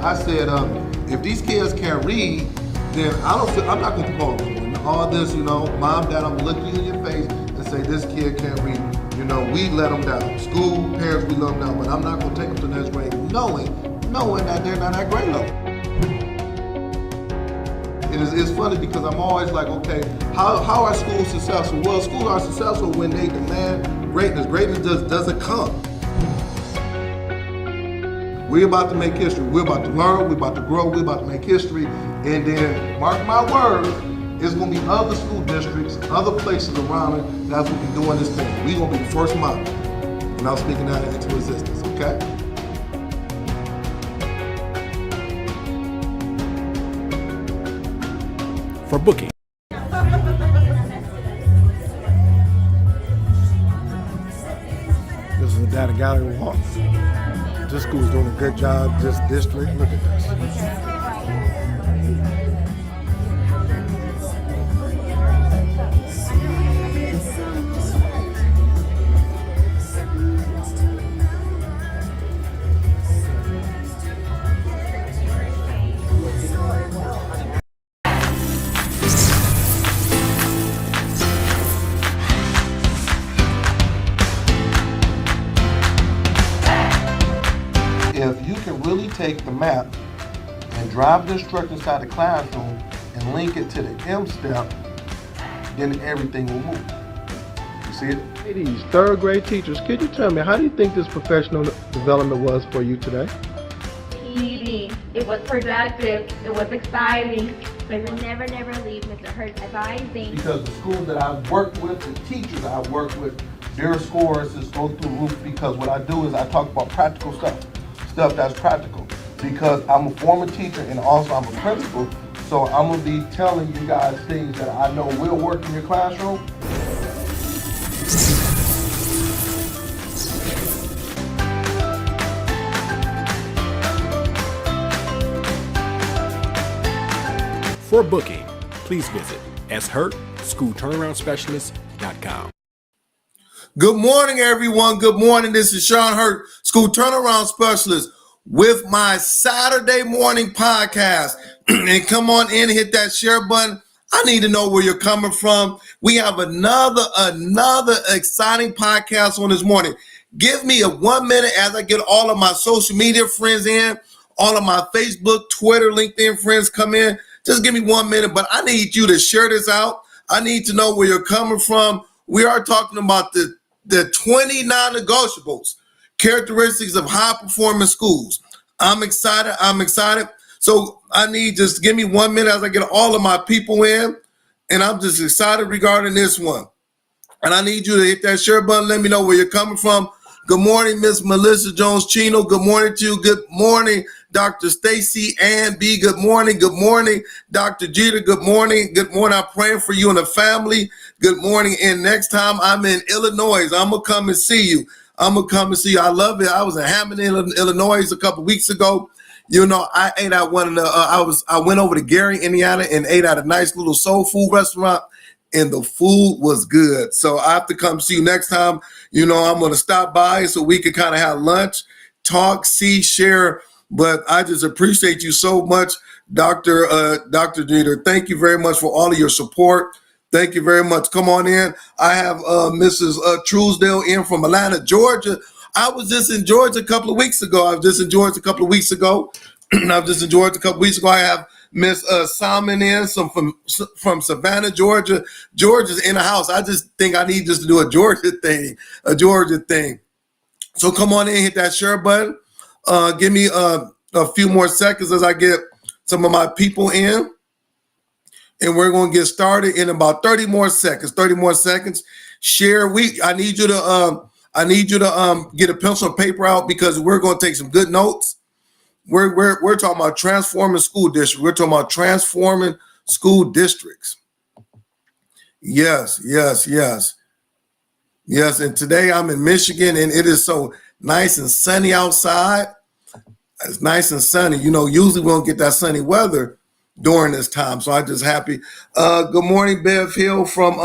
I said, if these kids can't read, then I'm not going to promote them. All this, mom, dad, I'm looking you in your face and say this kid can't read. We let them down. School, parents, we let them down. But I'm not going to take them to the next grade knowing that they're not at grade level. It's funny because I'm always like, okay, how are schools successful? Well, schools are successful when they demand greatness. Greatness doesn't come. We're about to make history. We're about to learn. We're about to grow. We're about to make history. And then, mark my words, it's going to be other school districts, other places around it that's going to be doing this thing. We're going to be the first model. And I'm speaking that into existence, okay? For booking. This is the data gallery walk. This school's doing a good job. This district, look at this. If you can really take the map and drive the instructor inside the classroom and link it to the M step, then everything will move. You see it? Ladies, third grade teachers, could you tell me, how do you think this professional development was for you today? Easy. It was productive. It was exciting. We will never leave Mr. Hurt's advising. Because the schools that I've worked with, the teachers I've worked with, their scores is go through the roof because what I do is I talk about practical stuff that's practical. Because I'm a former teacher and also I'm a principal, so I'm gonna be telling you guys things that I know will work in your classroom. For booking, please visit shurtschoolturnaroundspecialist.com. Good morning, everyone. Good morning. This is Sean Hurt, School Turnaround Specialist, with my Saturday morning podcast. And come on in, hit that share button. I need to know where you're coming from. We have another exciting podcast on this morning. Give me a 1 minute as I get all of my social media friends in, all of my Facebook, Twitter, LinkedIn friends come in. Just give me 1 minute, but I need you to share this out. I need to know where you're coming from. We are talking about the 20 non-negotiables, characteristics of high-performing schools. I'm excited. So I need just give me 1 minute as I get all of my people in, and I'm just excited regarding this one. And I need you to hit that share button. Let me know where you're coming from. Good morning, Miss Melissa Jones-Chino. Good morning to you. Good morning, Dr. Stacy Ann B. Good morning. Good morning, Dr. Jeter. Good morning. Good morning. I'm praying for you and the family. Good morning. And next time I'm in Illinois, I'm going to come and see you. I love it. I was in Hammond, Illinois a couple weeks ago. I ate at one of the, I went over to Gary, Indiana and ate at a nice little soul food restaurant. And the food was good. So I have to come see you next time. I'm going to stop by so we can kind of have lunch, talk, see, share. But I just appreciate you so much, Dr. Jeter. Thank you very much for all of your support. Thank you very much. Come on in. I have Mrs. Truesdale in from Atlanta, Georgia. I was just in Georgia a couple of weeks ago. I have Miss Salmon in from Savannah, Georgia. Georgia's in the house. I just think I need just to do a Georgia thing. So come on in, hit that share button. Give me a few more seconds as I get some of my people in. And we're going to get started in about 30 more seconds. Share. I need you to get a pencil and paper out because we're going to take some good notes. We're talking about transforming school districts. We're talking about transforming school districts. Yes. And today I'm in Michigan and it is so nice and sunny outside. It's nice and sunny. Usually we don't get that sunny weather during this time. So I'm just happy. Good morning, Bev Hill from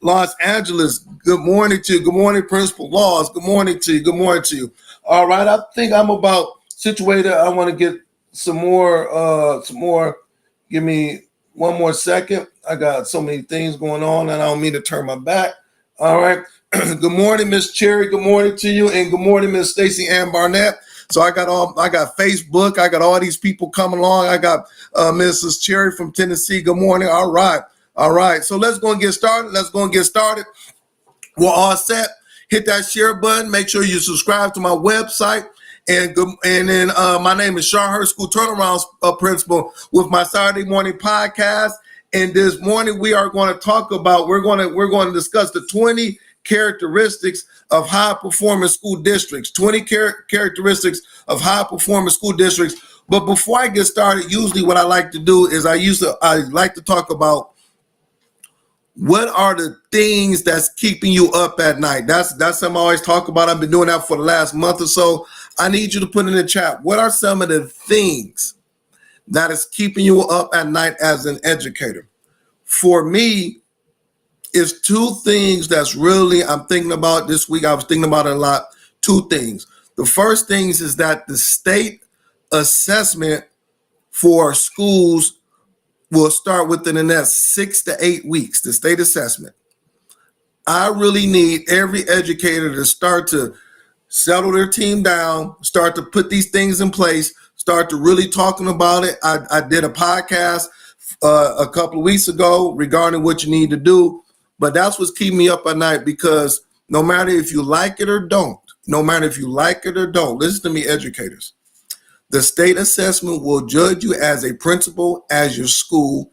Los Angeles. Good morning to you. Good morning, Principal Laws. Good morning to you. All right. I think I'm about situated. I want to get some more. Give me one more second. I got so many things going on and I don't mean to turn my back. All right. Good morning, Miss Cherry. Good morning to you. And good morning, Miss Stacy Ann Barnett. So I got Facebook. I got all these people coming along. I got Mrs. Cherry from Tennessee. Good morning. All right. All right. So let's go and get started. We're all set. Hit that share button. Make sure you subscribe to my website. And then my name is Sean Hurt, School Turnaround Principal with my Saturday morning podcast. And this morning we are going to talk about, we're going to discuss the 20 characteristics of high performing school districts, 20 characteristics of high performing school districts. But before I get started, usually what I like to do is I like to talk about what are the things that's keeping you up at night. That's something I always talk about. I've been doing that for the last month or so. I need you to put in the chat, what are some of the things that is keeping you up at night as an educator? For me, it's two things that's really I'm thinking about this week. I was thinking about it a lot. Two things. The first things is that the state assessment for schools will start within the next 6 to 8 weeks, the state assessment. I really need every educator to start to settle their team down, start to put these things in place, start to really talking about it. I did a podcast a couple of weeks ago regarding what you need to do, but that's what's keeping me up at night, because no matter if you like it or don't, listen to me, educators. The state assessment will judge you as a principal, as your school,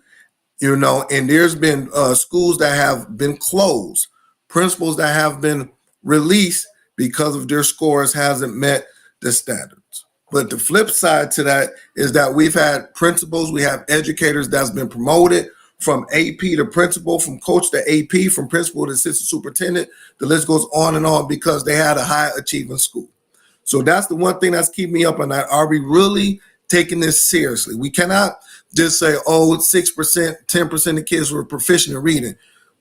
and there's been schools that have been closed, principals that have been released because of their scores hasn't met the standards. But the flip side to that is that we've had principals, we have educators that's been promoted from AP to principal, from coach to AP, from principal to assistant superintendent. The list goes on and on because they had a high achieving school. So that's the one thing that's keeping me up at night. Are we really taking this seriously? We cannot just say, 6%, 10% of kids were proficient in reading.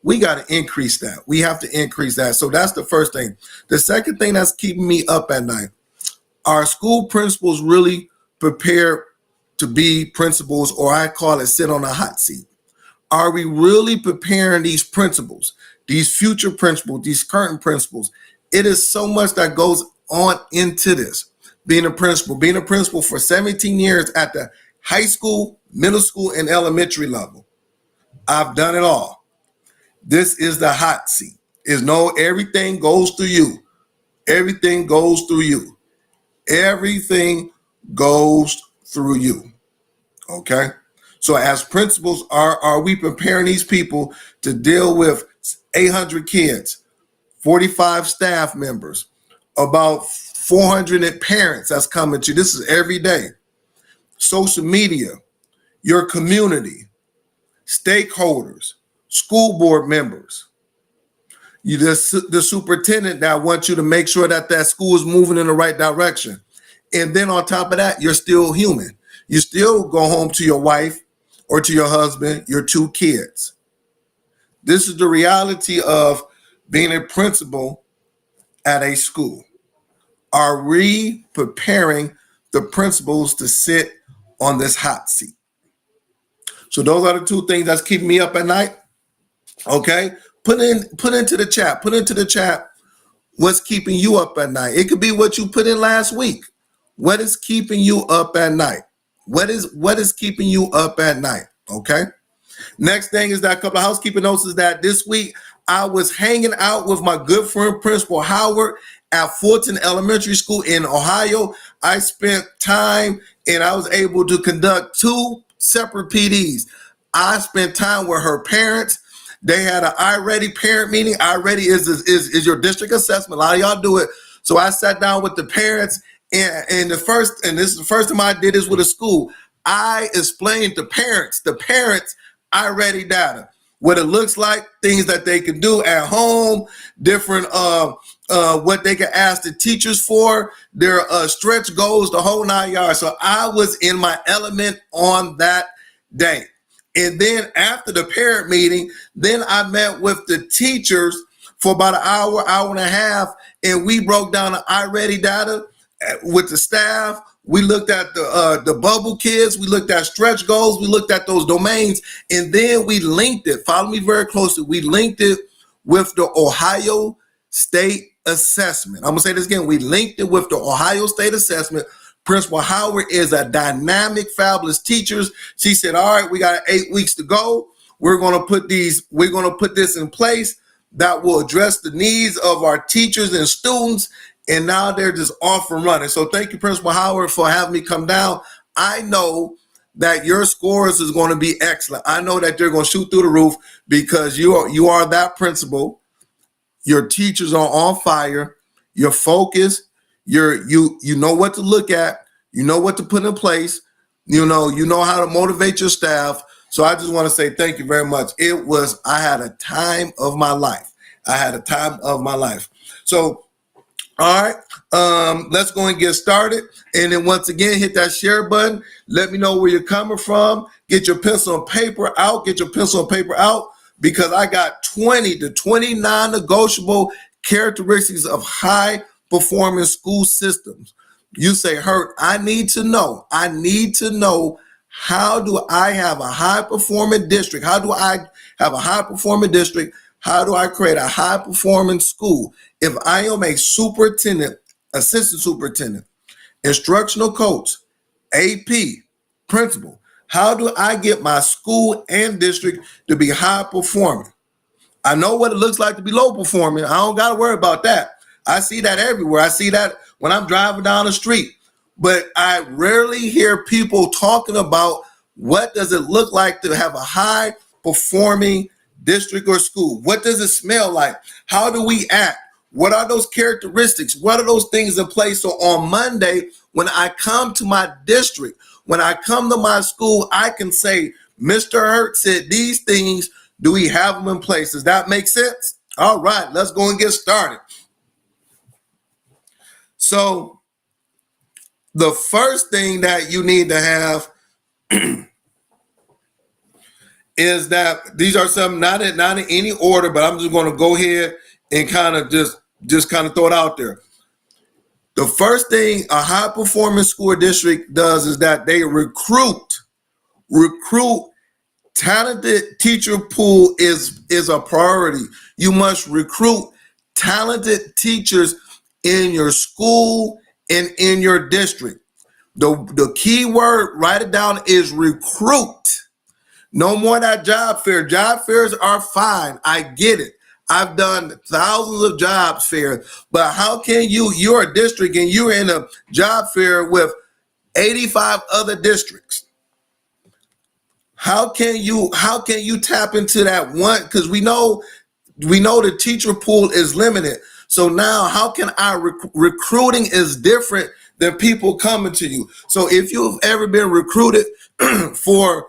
We got to increase that. We have to increase that. So that's the first thing. The second thing that's keeping me up at night, are school principals really prepared to be principals, or I call it sit on a hot seat? Are we really preparing these principals, these future principals, these current principals? It is so much that goes on into this. Being a principal for 17 years at the high school, middle school, and elementary level. I've done it all. This is the hot seat. Everything goes through you. Everything goes through you. Everything goes through you. Okay? So as principals, are we preparing these people to deal with 800 kids, 45 staff members, about 400 parents that's coming to you? This is every day. Social media, your community, stakeholders, school board members, the superintendent that wants you to make sure that school is moving in the right direction. And then on top of that, you're still human. You still go home to your wife or to your husband, your 2 kids. This is the reality of being a principal at a school. Are we preparing the principals to sit on this hot seat? So those are the 2 things that's keeping me up at night. Okay, put into the chat what's keeping you up at night. It could be what you put in last week. What is keeping you up at night? What is keeping you up at night? Okay. Next thing is that a couple of housekeeping notes is that this week I was hanging out with my good friend Principal Howard at Fulton Elementary School in Ohio. I spent time and I was able to conduct 2 separate PDs. I spent time with her parents. They had an iReady parent meeting. iReady is your district assessment. A lot of y'all do it. So I sat down with the parents, and this is the first time I did this with a school. I explained to parents iReady data, what it looks like, things that they can do at home, different what they can ask the teachers for, their stretch goals, the whole 9 yards. So I was in my element on that day. And then after the parent meeting, then I met with the teachers for about an hour and a half, and we broke down the iReady data with the staff We looked at the bubble kids. We looked at stretch goals. We looked at those domains, and then we linked it. Follow me very closely. We linked it with the Ohio State assessment. I'm gonna say this again. We linked it with the Ohio State assessment. Principal Howard is a dynamic, fabulous teacher. She said, "All right, we got 8 weeks to go. We're gonna put this in place that will address the needs of our teachers and students." And now they're just off and running. So thank you, Principal Howard, for having me come down. I know that your scores is going to be excellent. I know that you're going to shoot through the roof because you are that principal. Your teachers are on fire. You're focused. You know what to look at. You know what to put in place. You know how to motivate your staff. So I just want to say thank you very much. I had a time of my life. So all right, let's go and get started. And then once again, hit that share button. Let me know where you're coming from. Get your pencil and paper out. Because I got 20 to 29 negotiable characteristics of high performing school systems. You say, Hurt, I need to know. How do I have a high performing district? How do I have a high performing district? How do I create a high performing school? If I am a superintendent, assistant superintendent, instructional coach, AP, principal, how do I get my school and district to be high performing? I know what it looks like to be low performing. I don't got to worry about that. I see that everywhere. I see that when I'm driving down the street. But I rarely hear people talking about what does it look like to have a high performing district or school. What does it smell like? How do we act? What are those characteristics? What are those things in place? So on Monday, when I come to my district, when I come to my school, I can say, Mr. Hurt said these things. Do we have them in place? Does that make sense? All right, let's go and get started. So the first thing that you need to have is that these are some not in any order, but I'm just going to go ahead and kind of just kind of throw it out there. The first thing a high performing school district does is that they recruit talented teacher pool is a priority. You must recruit talented teachers in your school and in your district. The key word, write it down, is recruit. No more that job fair. Job fairs are fine. I get it. I've done thousands of job fairs, but how can you're a district and you're in a job fair with 85 other districts? How can you tap into that one? Because we know the teacher pool is limited. So now how can recruiting is different than people coming to you. So if you've ever been recruited for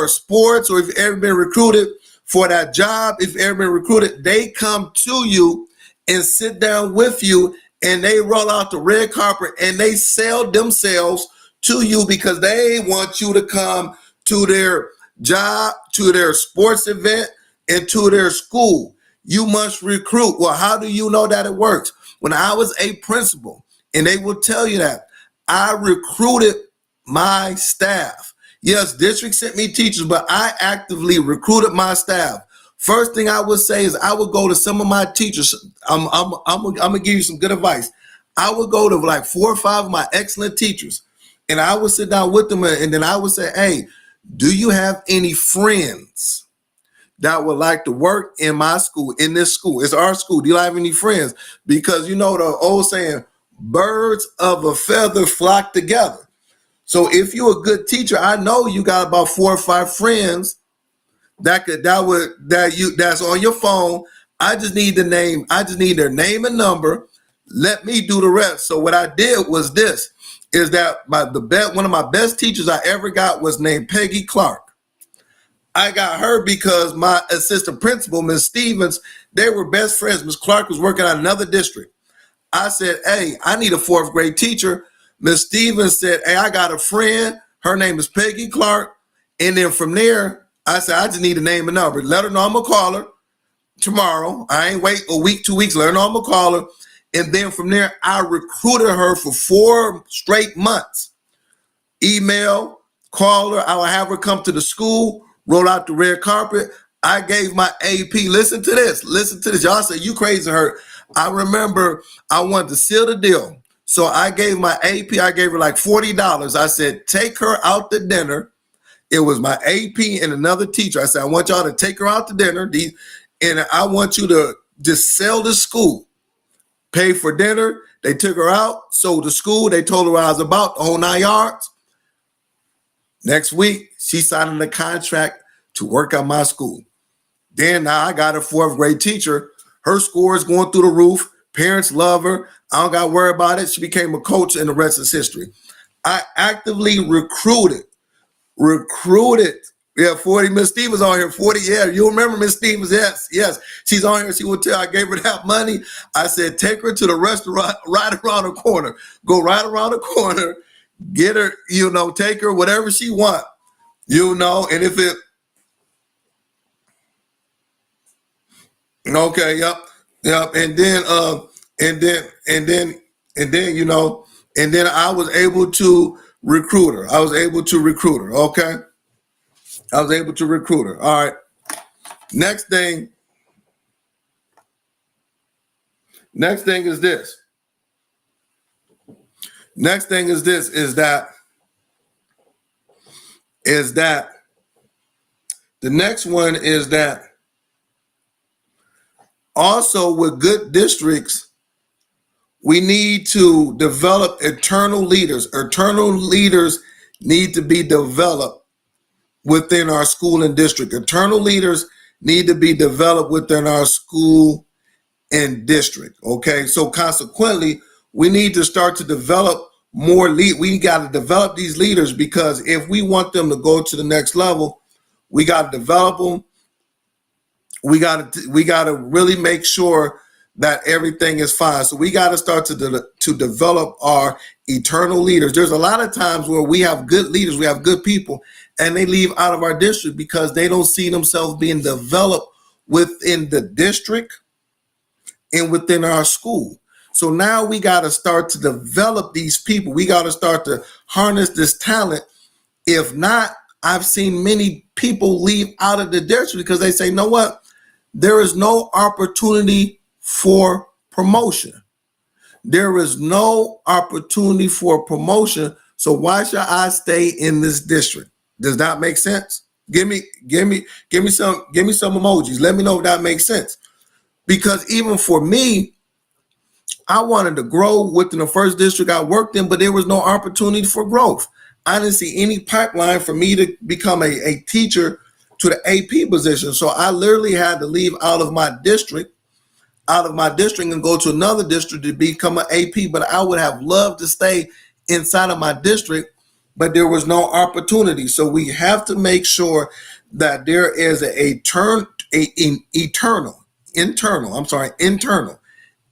sports, or if you've ever been recruited for that job, if you've ever been recruited, they come to you and sit down with you and they roll out the red carpet and they sell themselves to you because they want you to come to their job, to their sports event, and to their school. You must recruit. Well, how do you know that it works? When I was a principal, and they will tell you that, I recruited my staff. Yes, district sent me teachers, but I actively recruited my staff. First thing I would say is I would go to some of my teachers. I'm gonna give you some good advice. I would go to like 4 or 5 of my excellent teachers, and I would sit down with them, and then I would say, hey, do you have any friends that would like to work in my school, in this school? It's our school. Do you have any friends? Because you know the old saying, birds of a feather flock together. So if you're a good teacher, I know you got about 4 or 5 friends that's on your phone. I just need the name. I just need their name and number. Let me do the rest. So what I did was this, is that one of my best teachers I ever got was named Peggy Clark. I got her because my assistant principal, Ms. Stevens, they were best friends. Ms. Clark was working at another district. I said, hey, I need a 4th grade teacher. Ms. Stevens said, hey, I got a friend. Her name is Peggy Clark. And then from there, I said, I just need a name and number. Let her know I'm going to call her tomorrow. I ain't wait a week, 2 weeks. Let her know I'm going to call her. And then from there, I recruited her for 4 straight months. Email, call her. I would have her come to the school, roll out the red carpet. I gave my AP. Listen to this. Listen to this. Y'all say you crazy, Hurt. I remember I wanted to seal the deal. So I gave my AP, I gave her like $40. I said, take her out to dinner. It was my AP and another teacher. I said, I want y'all to take her out to dinner. And I want you to just sell the school. Pay for dinner. They took her out, sold the school. They told her what I was about, the whole 9 yards. Next week, she signed the contract to work at my school. Then now I got a 4th grade teacher. Her score is going through the roof. Parents love her. I don't got to worry about it. She became a coach, and the rest is history. I actively recruited. Yeah, 40. Miss Stevens on here. 40. Yeah, you remember Miss Stevens? Yes. She's on here. She will tell. I gave her that money. I said, take her to the restaurant right around the corner. Go right around the corner. Get her, take her, whatever she want, and if it, okay, yep. And then I was able to recruit her. Okay. I was able to recruit her. All right. Next thing is this. The next one is that also with good districts, we need to develop eternal leaders. Eternal leaders need to be developed within our school and district. Eternal leaders need to be developed within our school and district. Okay, so consequently, we need to start to develop more lead. We got to develop these leaders, because if we want them to go to the next level, we got to develop them. We got to really make sure that everything is fine. So we got to start to develop our eternal leaders. There's a lot of times where we have good leaders, we have good people, and they leave out of our district because they don't see themselves being developed within the district and within our school. So now we got to start to develop these people. We got to start to harness this talent. If not, I've seen many people leave out of the district because they say, know what? There is no opportunity for promotion. There is no opportunity for promotion. So why should I stay in this district? Does that make sense? Give me some emojis. Let me know if that makes sense. Because even for me, I wanted to grow within the first district I worked in, but there was no opportunity for growth. I didn't see any pipeline for me to become a teacher to the AP position. So I literally had to leave out of my district and go to another district to become an AP. But I would have loved to stay inside of my district, but there was no opportunity. So we have to make sure that there is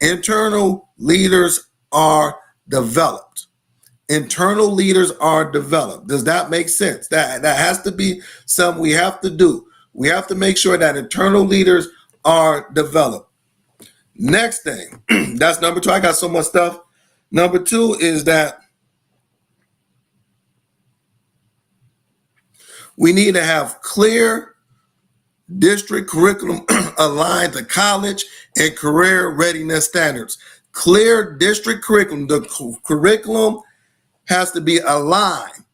internal leaders are developed. Internal leaders are developed. Does that make sense? That has to be something we have to do. We have to make sure that internal leaders are developed. Next thing, that's number 2. I got so much stuff. Number 2 is that we need to have clear district curriculum aligned to college and career readiness standards. Clear district curriculum. The curriculum has to be aligned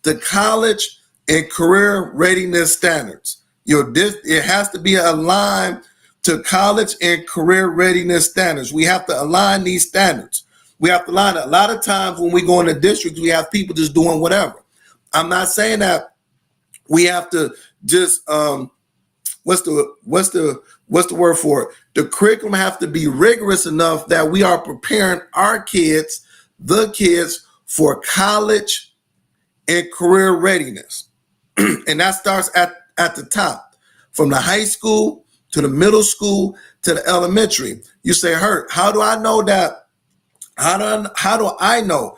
to college and career readiness standards. It has to be aligned to college and career readiness standards. We have to align these standards. We have to align it. A lot of times when we go into districts, we have people just doing whatever. I'm not saying that we have to just what's the word for it? The curriculum have to be rigorous enough that we are preparing our kids, for college and career readiness. And that starts at the top, from the high school to the middle school to the elementary. You say, Hurt, how do I know that? How do I know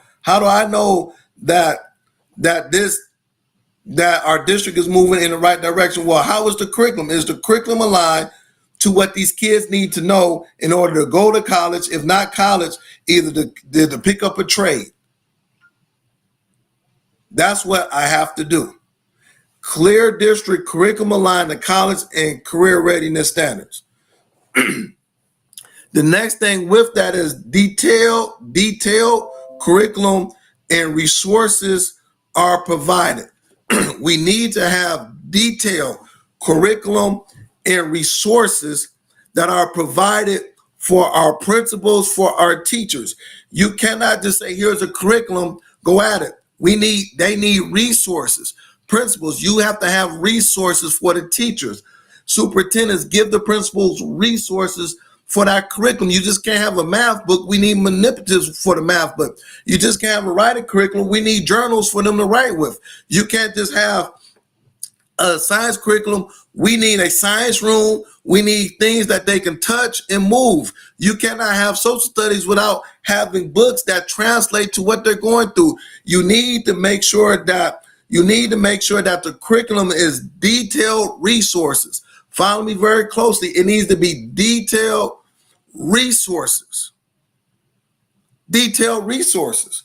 that our district is moving in the right direction? Well, how is the curriculum? Is the curriculum aligned to what these kids need to know in order to go to college. If not college, either to pick up a trade. That's what I have to do. Clear district curriculum aligned to college and career readiness standards. The next thing with that is detailed curriculum and resources are provided. We need to have detailed curriculum and resources that are provided for our principals, for our teachers. You cannot just say, here's a curriculum, go at it. They need resources. Principals, you have to have resources for the teachers. Superintendents, give the principals resources for that curriculum. You just can't have a math book. We need manipulatives for the math book. You just can't have a writing curriculum. We need journals for them to write with. You can't just have a science curriculum. We need a science room. We need things that they can touch and move. You cannot have social studies without having books that translate to what they're going through. You need to make sure that the curriculum is detailed resources. Follow me very closely. It needs to be detailed resources. Detailed resources.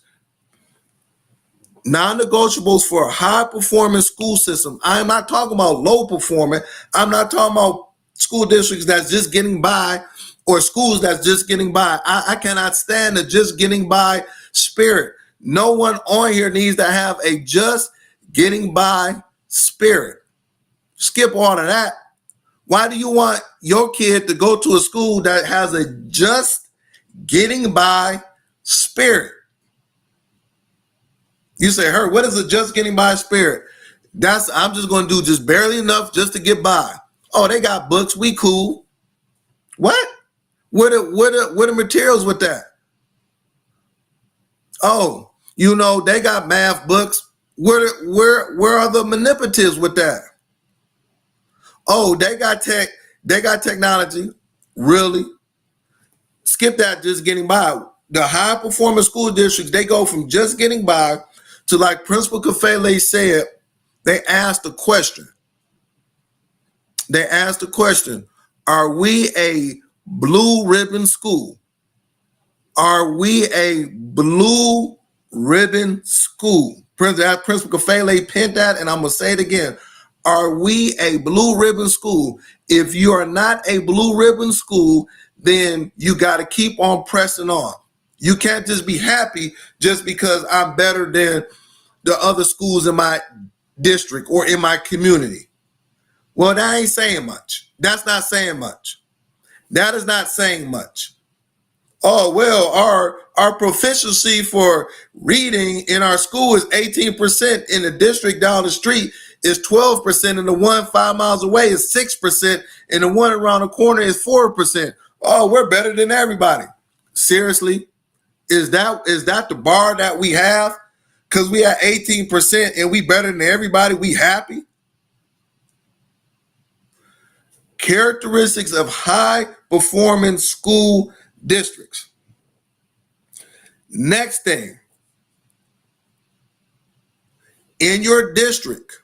Non-negotiables for a high-performing school system. I'm not talking about low-performing. I'm not talking about school districts that's just getting by or schools that's just getting by. I cannot stand the just getting by spirit. No one on here needs to have a just getting by spirit. Skip all of that. Why do you want your kid to go to a school that has a just getting by spirit? You say, "Her, what is a just getting by spirit?" I'm just going to do just barely enough just to get by. Oh, they got books. We cool. What? What are materials with that? Oh, they got math books. Where are the manipulatives with that? Oh, they got technology. Really? Skip that just getting by. The high performing school districts, they go from just getting by to, like Principal Kafele said, they asked the question. Are we a blue ribbon school? Are we a blue ribbon school? Principal Kafele penned that, and I'm going to say it again. Are we a blue ribbon school? If you are not a blue ribbon school, then you got to keep on pressing on. You can't just be happy just because I'm better than the other schools in my district or in my community. Well, that ain't saying much. That's not saying much. That is not saying much. Oh, well, our proficiency for reading in our school is 18%. In the district down the street is 12%. And the one 5 miles away is 6%. And the one around the corner is 4%. Oh, we're better than everybody. Seriously? Is that the bar that we have? Because we have 18% and we better than everybody, we happy? Characteristics of high-performing school districts. Next thing, in your district,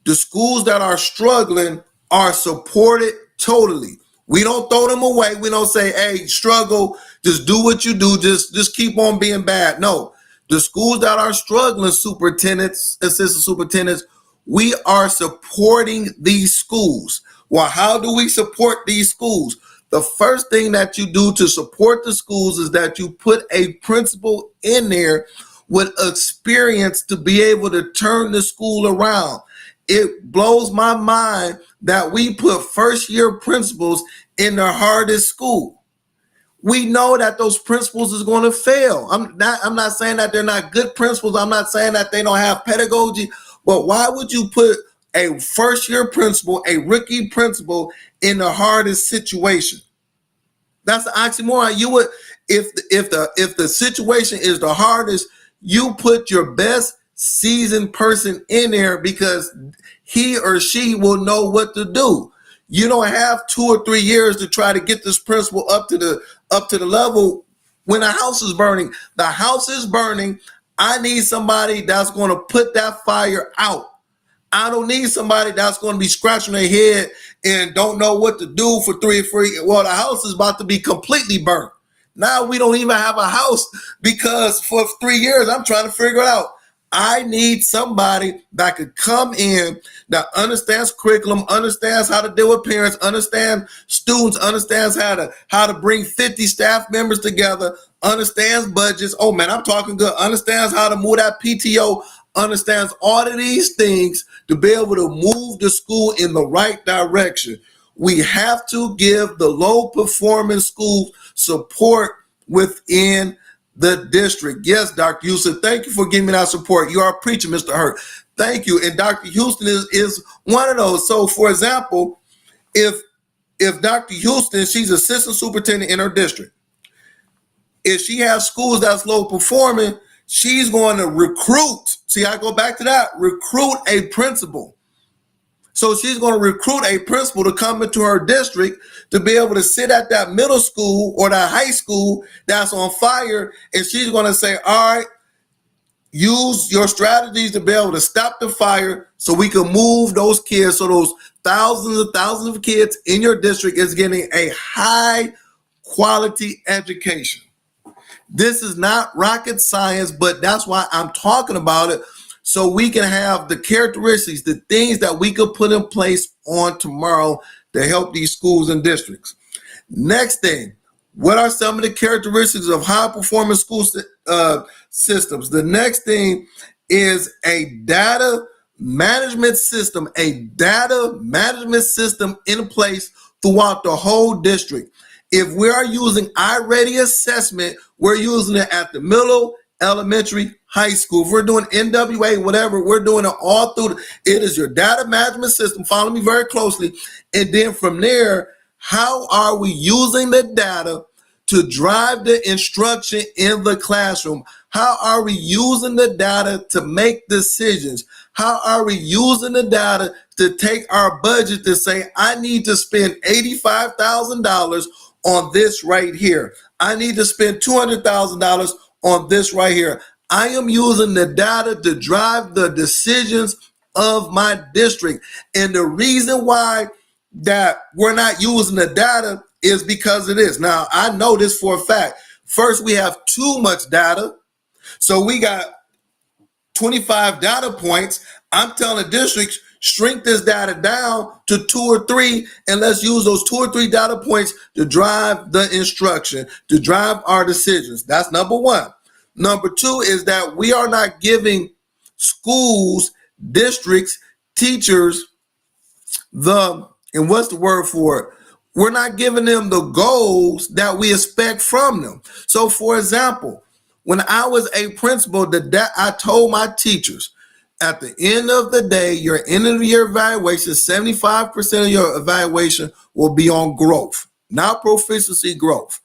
the schools that are struggling are supported totally. We don't throw them away. We don't say, hey, struggle, just do what you do, just keep on being bad. No, the schools that are struggling, superintendents, assistant superintendents, we are supporting these schools. Well, how do we support these schools? The first thing that you do to support the schools is that you put a principal in there with experience to be able to turn the school around. It blows my mind that we put first-year principals in the hardest school. We know that those principals is going to fail. I'm not saying that they're not good principals. I'm not saying that they don't have pedagogy. But why would you put a first-year principal, a rookie principal, in the hardest situation? That's the oxymoron. You would, if the situation is the hardest, you put your best seasoned person in there because he or she will know what to do. You don't have 2 or 3 years to try to get this principal up to the level when the house is burning. The house is burning. I need somebody that's going to put that fire out. I don't need somebody that's going to be scratching their head and don't know what to do for 3 or 4. Well, the house is about to be completely burnt. Now we don't even have a house because for 3 years I'm trying to figure it out. I need somebody that could come in that understands curriculum, understands how to deal with parents, understands students, understands how to bring 50 staff members together, understands budgets. Oh man, I'm talking good. Understands how to move that PTO, understands all of these things to be able to move the school in the right direction. We have to give the low performing schools support within the district. Yes, Dr. Houston, thank you for giving me that support. You are a preacher, Mr. Hurt. Thank you. And Dr. Houston is one of those. So for example, if Dr. Houston, she's assistant superintendent in her district, if she has schools that's low performing, she's going to recruit. See, I go back to that, recruit a principal. So she's going to recruit a principal to come into her district to be able to sit at that middle school or that high school that's on fire. And she's going to say, all right, use your strategies to be able to stop the fire so we can move those kids. So those thousands of kids in your district is getting a high quality education. This is not rocket science, but that's why I'm talking about it. So we can have the characteristics, the things that we could put in place on tomorrow to help these schools and districts. Next thing, what are some of the characteristics of high performing school systems? The next thing is a data management system in place throughout the whole district. If we are using iReady assessment, we're using it at the middle, elementary, high school. If we're doing NWA, whatever, we're doing it all through. It is your data management system. Follow me very closely. And then from there, how are we using the data to drive the instruction in the classroom? How are we using the data to make decisions? How are we using the data to take our budget to say, I need to spend $85,000 on this right here. I need to spend $200,000 on this right here. I am using the data to drive the decisions of my district. And the reason why that we're not using the data is because it is. Now, I know this for a fact. First, we have too much data. So we got 25 data points. I'm telling districts, shrink this data down to 2 or 3, and let's use those 2 or 3 data points to drive the instruction, to drive our decisions. That's number one. Number two is that we are not giving schools, districts, teachers and what's the word for it? We're not giving them the goals that we expect from them. So for example, when I was a principal, I told my teachers, at the end of the day, your end of the year evaluation, 75% of your evaluation will be on growth, not proficiency growth.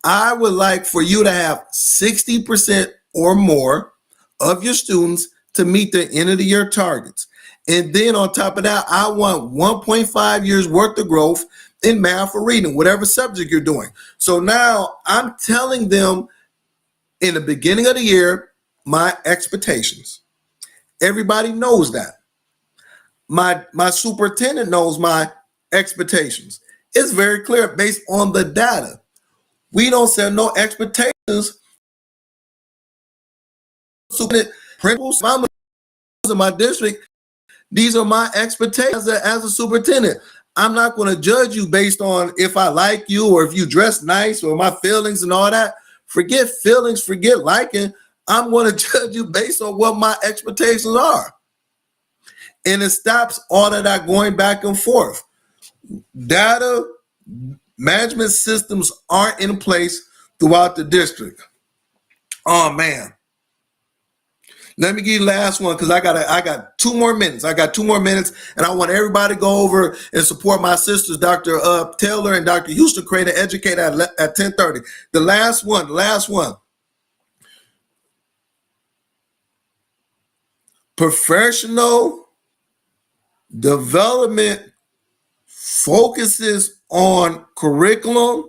I would like for you to have 60% or more of your students to meet their end of the year targets. And then on top of that, I want 1.5 years worth of growth in math or reading, whatever subject you're doing. So now I'm telling them in the beginning of the year, my expectations. Everybody knows that. My superintendent knows my expectations. It's very clear based on the data. We don't set no expectations. Principals in my district, these are my expectations as a superintendent. I'm not going to judge you based on if I like you or if you dress nice or my feelings and all that. Forget feelings, forget liking. I'm going to judge you based on what my expectations are. And it stops all of that going back and forth. Data management systems aren't in place throughout the district. Oh man. Let me give you the last one because I got 2 more minutes. I got 2 more minutes, and I want everybody to go over and support my sisters, Dr. Taylor and Dr. Houston, create and educate at 10:30. The last one. Professional development focuses on curriculum,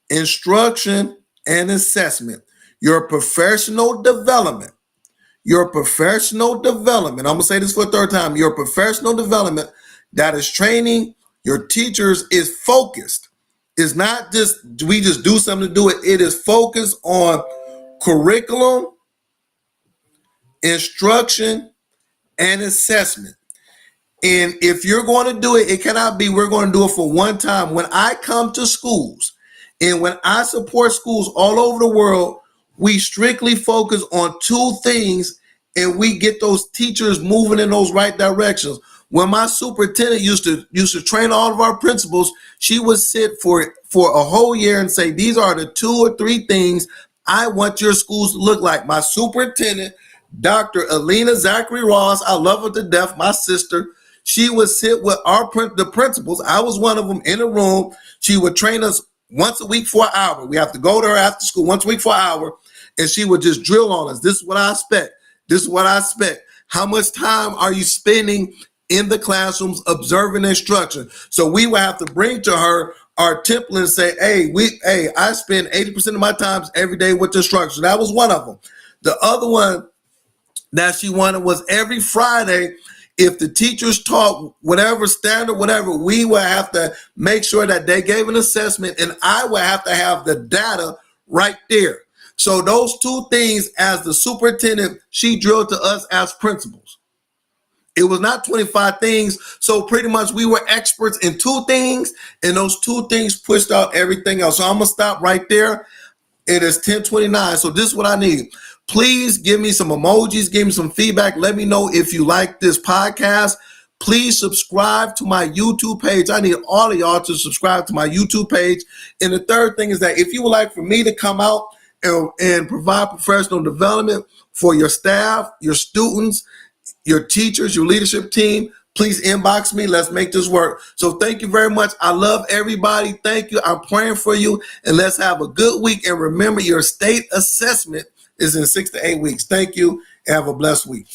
instruction, and assessment. Your professional development, Your professional development, I'm going to say this for a third time, your professional development that is training your teachers is focused. It's not just, we just do something to do it. It is focused on curriculum, instruction, and assessment. And if you're going to do it, it cannot be we're going to do it for one time. When I come to schools and when I support schools all over the world, we strictly focus on two things and we get those teachers moving in those right directions. When my superintendent used to train all of our principals, she would sit for a whole year and say, these are the 2 or 3 things I want your schools to look like. My superintendent, Dr. Alina Zachary Ross, I love her to death, my sister. She would sit with the principals. I was one of them in a room. She would train us once a week for an hour. We have to go to her after school once a week for an hour, and she would just drill on us. This is what I expect. This is what I expect. How much time are you spending in the classrooms observing instruction? So we would have to bring to her our template and say, hey, I spend 80% of my time every day with instruction. That was one of them. The other one that she wanted was every Friday, if the teachers taught whatever standard, whatever, we would have to make sure that they gave an assessment, and I would have to have the data right there. So those 2 things, as the superintendent, she drilled to us as principals. It was not 25 things. So pretty much we were experts in 2 things, and those 2 things pushed out everything else. So I'm going to stop right there. It is 10:29. So this is what I need. Please give me some emojis, give me some feedback. Let me know if you like this podcast. Please subscribe to my YouTube page. I need all of y'all to subscribe to my YouTube page. And the third thing is that if you would like for me to come out and provide professional development for your staff, your students, your teachers, your leadership team, please inbox me. Let's make this work. So thank you very much. I love everybody. Thank you. I'm praying for you. And let's have a good week. And remember, your state assessment is in 6 to 8 weeks. Thank you. And have a blessed week.